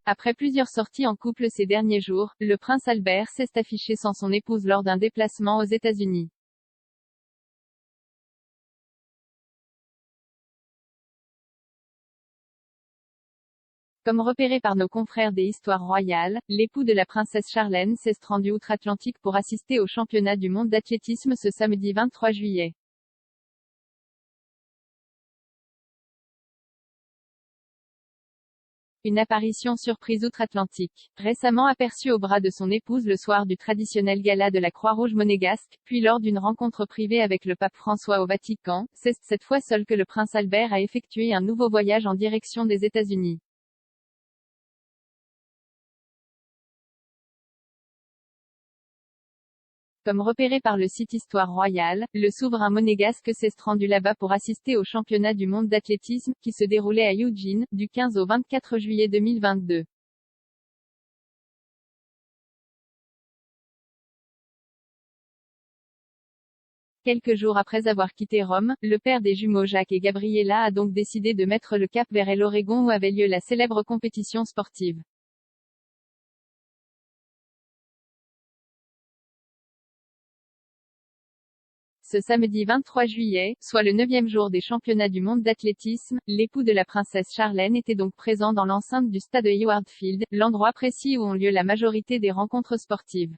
Après plusieurs sorties en couple ces derniers jours, le prince Albert s'est affiché sans son épouse lors d'un déplacement aux États-Unis. Comme repéré par nos confrères des Histoires royales, l'époux de la princesse Charlène s'est rendu outre-Atlantique pour assister au championnat du monde d'athlétisme ce samedi 23 juillet. Une apparition surprise outre-Atlantique. Récemment aperçu au bras de son épouse le soir du traditionnel gala de la Croix-Rouge monégasque, puis lors d'une rencontre privée avec le pape François au Vatican, c'est cette fois seul que le prince Albert a effectué un nouveau voyage en direction des États-Unis. Comme repéré par le site Histoire royale, le souverain monégasque s'est rendu là-bas pour assister au championnat du monde d'athlétisme, qui se déroulait à Eugene, du 15 au 24 juillet 2022. Quelques jours après avoir quitté Rome, le père des jumeaux Jacques et Gabriella a donc décidé de mettre le cap vers l'Oregon où avait lieu la célèbre compétition sportive. Ce samedi 23 juillet, soit le 9e jour des championnats du monde d'athlétisme, l'époux de la princesse Charlène était donc présent dans l'enceinte du stade Hayward Field, l'endroit précis où ont lieu la majorité des rencontres sportives.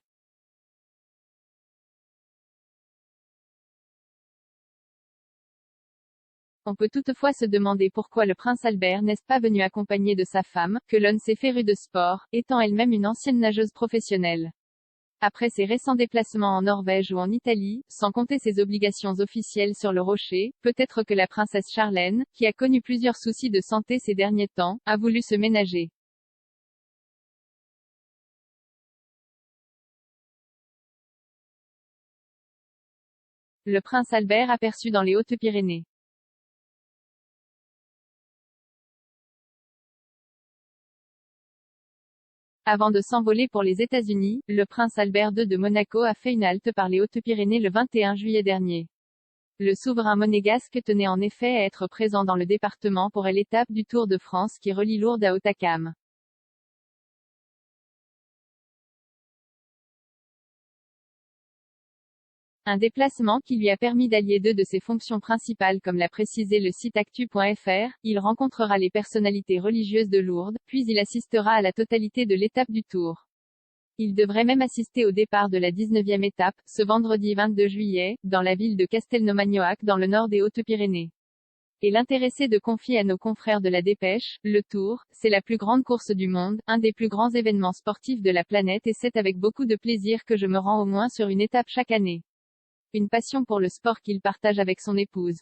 On peut toutefois se demander pourquoi le prince Albert n'est pas venu accompagné de sa femme, que l'on sait férue de sport, étant elle-même une ancienne nageuse professionnelle. Après ses récents déplacements en Norvège ou en Italie, sans compter ses obligations officielles sur le rocher, peut-être que la princesse Charlène, qui a connu plusieurs soucis de santé ces derniers temps, a voulu se ménager. Le prince Albert aperçu dans les Hautes-Pyrénées. Avant de s'envoler pour les États-Unis, le prince Albert II de Monaco a fait une halte par les Hautes-Pyrénées le 21 juillet dernier. Le souverain monégasque tenait en effet à être présent dans le département pour l'étape du Tour de France qui relie Lourdes à Hautacam. Un déplacement qui lui a permis d'allier deux de ses fonctions principales comme l'a précisé le site actu.fr, il rencontrera les personnalités religieuses de Lourdes, puis il assistera à la totalité de l'étape du Tour. Il devrait même assister au départ de la 19e étape, ce vendredi 22 juillet, dans la ville de Castelnau-Magnoac dans le nord des Hautes-Pyrénées. Et l'intéressé de confier à nos confrères de la Dépêche, le Tour, c'est la plus grande course du monde, un des plus grands événements sportifs de la planète et c'est avec beaucoup de plaisir que je me rends au moins sur une étape chaque année. Une passion pour le sport qu'il partage avec son épouse.